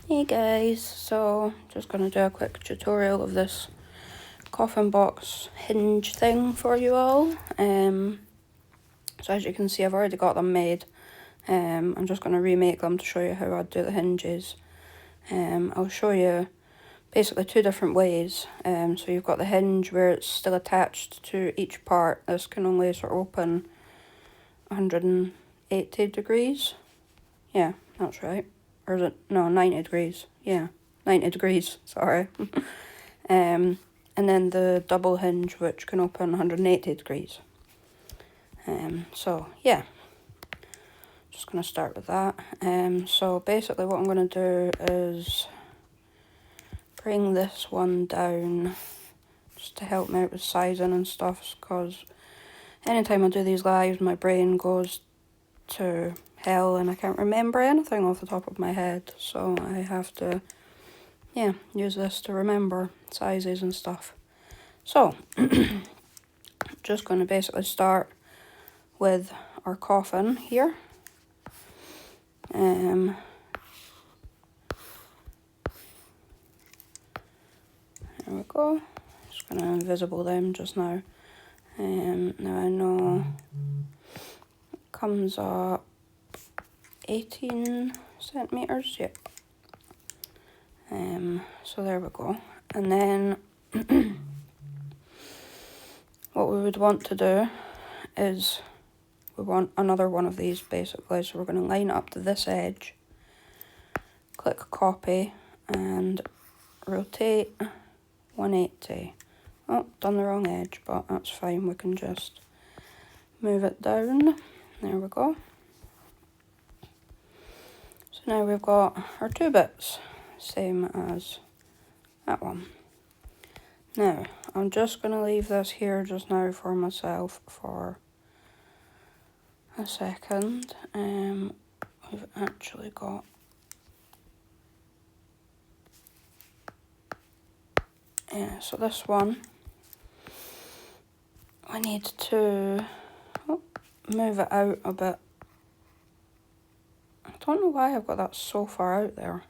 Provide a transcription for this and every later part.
Hey guys, so just going to do a quick tutorial of this coffin box hinge thing for you all. So as you can see, I've already got them made. I'm just going to remake them to show you how I'd do the hinges. I'll show you basically two different ways. So you've got the hinge where it's still attached to each part. This can only sort of open 180 degrees. Yeah, that's right. Or is it? No, 90 degrees. Yeah, 90 degrees, sorry. And then the double hinge, which can open 180 degrees. So, yeah. Just going to start with that. So basically what I'm going to do is bring this one down just to help me out with sizing and stuff, because anytime I do these lives, my brain goes to hell and I can't remember anything off the top of my head, so I have to use this to remember sizes and stuff. So just going to basically start with our coffin here. There we go. Just going to invisible them just now. Now I know it comes up 18 centimetres, yep. So there we go. And then what we would want to do is we want another one of these basically. So we're going to line up to this edge, click copy and rotate 180. Oh, done the wrong edge, but that's fine. We can just move it down. There we go. So now we've got our two bits, same as that one. Now, I'm just going to leave this here just now for myself for a second. We've actually got so this one, I need to move it out a bit. I don't know why I've got that so far out there.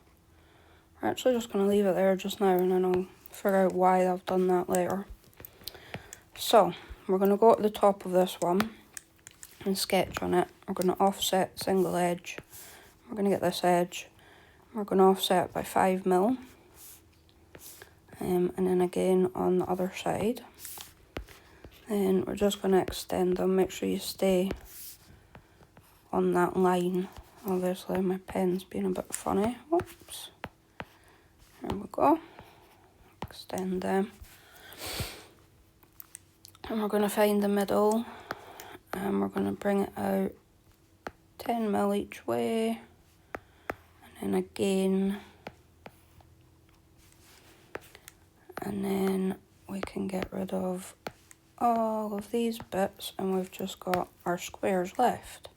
I'm actually just going to leave it there just now and then I'll figure out why I've done that later. So, we're going to go to the top of this one and sketch on it. We're going to offset single edge. We're going to get this edge. We're going to offset it by 5mm. And then again on the other side. Then we're just going to extend them. Make sure you stay on that line. Obviously my pen's being a bit funny. Whoops. There we go. Extend them. And we're going to find the middle. And we're going to bring it out 10mm each way. And then again. And then we can get rid of all of these bits and we've just got our squares left.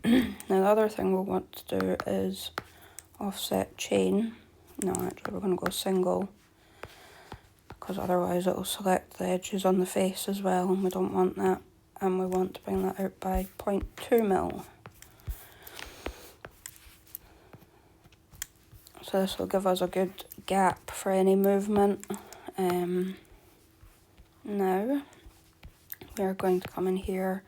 Now the other thing we'll want to do is offset chain. No, actually we're going to go single, because otherwise it'll select the edges on the face as well and we don't want that. And we want to bring that out by 0.2mm. So this will give us a good gap for any movement. Now we are going to come in here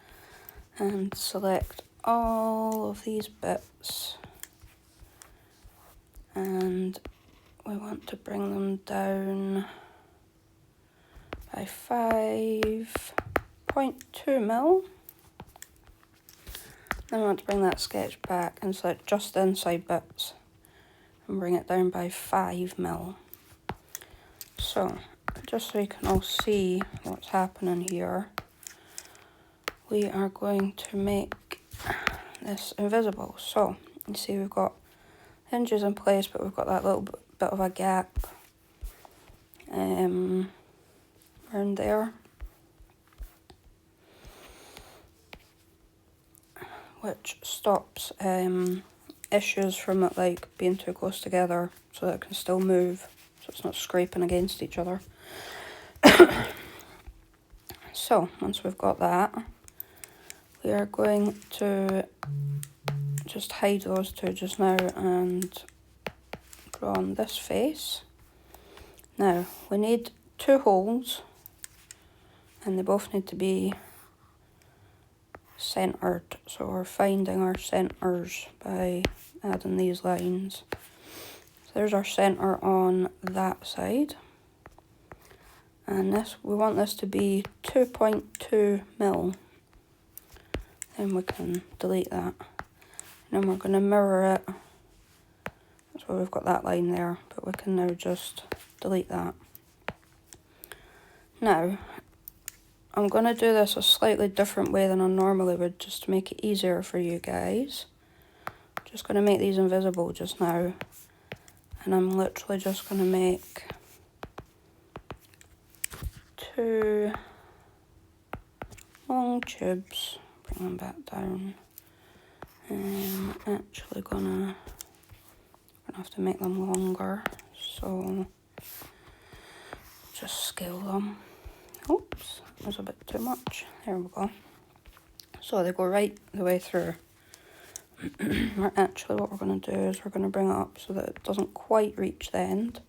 and select all of these bits and we want to bring them down by 5.2mm. Then we want to bring that sketch back and select just the inside bits and bring it down by 5mm. So, just so you can all see what's happening here, we are going to make this invisible. So, you see we've got hinges in place, but we've got that little bit of a gap around there, which stops issues from it like being too close together, so that it can still move, so it's not scraping against each other. So once we've got that, we are going to just hide those two just now and drawn this face. Now we need 2 holes, and they both need to be centered, so we're finding our centers by adding these lines. So there's our center on that side, and this, we want this to be 2.2 mil. Then we can delete that, and then we're going to mirror it. That's why we've got that line there, but we can now just delete that. Now I'm going to do this a slightly different way than I normally would, just to make it easier for you guys. Just going to make these invisible just now, and I'm literally just going to make 2 long tubes, bring them back down. I'm actually gonna have to make them longer, so just scale them. Oops, that was a bit too much. There we go. So they go right the way through. Actually, what we're going to do is we're going to bring it up so that it doesn't quite reach the end,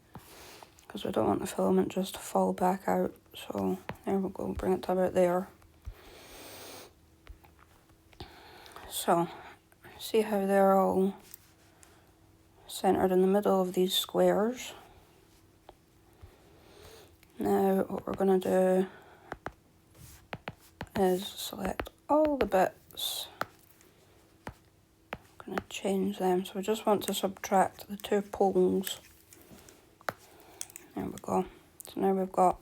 because we don't want the filament just to fall back out. So there we go, bring it to about there. So see how they're all centered in the middle of these squares. Now what we're going to do is select all the bits. I'm going to change them, so we just want to subtract the 2 poles. There we go. So now we've got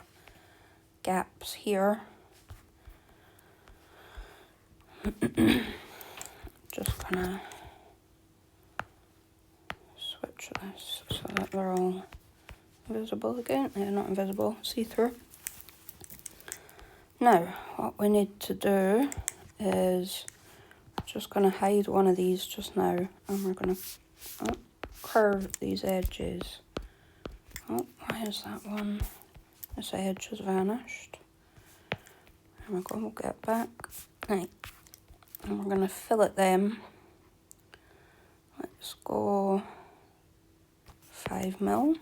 gaps here. Just gonna switch this so that they're all invisible again. They're not invisible, see-through. Now, what we need to do is just going to hide one of these just now, and we're going to curve these edges. Oh, why is that one? This edge has vanished. There we go, we'll get back. Right, and we're going to fillet them. Let's go 5 mil.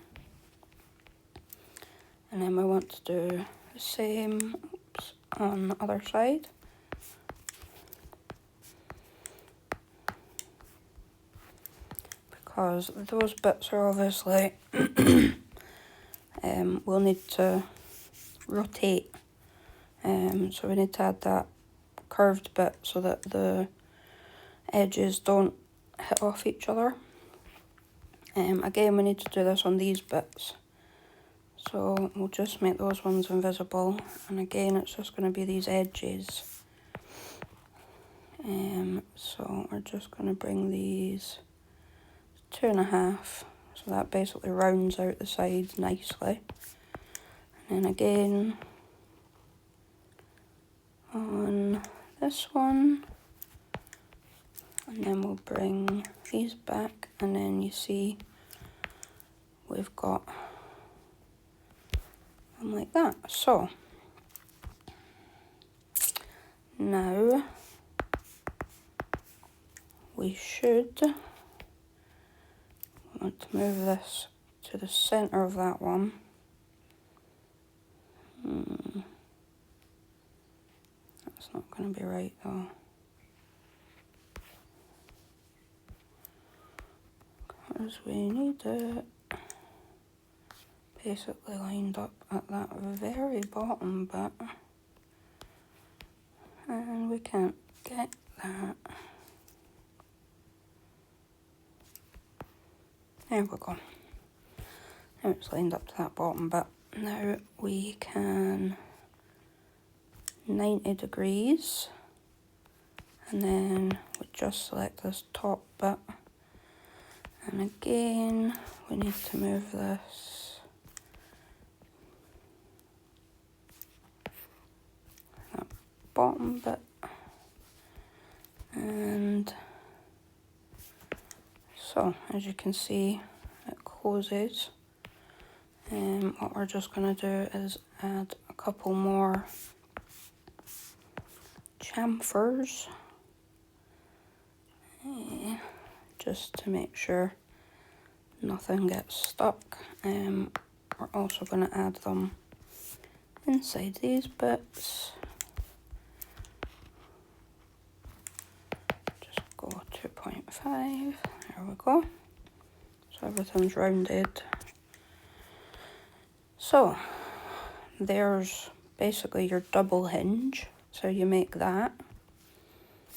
And then we want to do the same on the other side. Because those bits are obviously we'll need to rotate, so we need to add that curved bit so that the edges don't hit off each other. Again, we need to do this on these bits, so we'll just make those ones invisible, and again it's just going to be these edges. So we're just going to bring these 2.5, so that basically rounds out the sides nicely. And then again on this one, and then we'll bring these back, and then you see we've got them like that. So now we should want to move this to the center of that one. That's not going to be right though, because we need it basically lined up at that very bottom bit, and we can't get that. There we go. Now it's lined up to that bottom bit. Now we can 90 degrees, and then we just select this top bit, and again we need to move this that bottom bit, and so as you can see it closes. What we're just going to do is add a couple more chamfers, just to make sure nothing gets stuck. We're also going to add them inside these bits. Just go 2.5, there we go. So everything's rounded. So there's basically your double hinge. So you make that.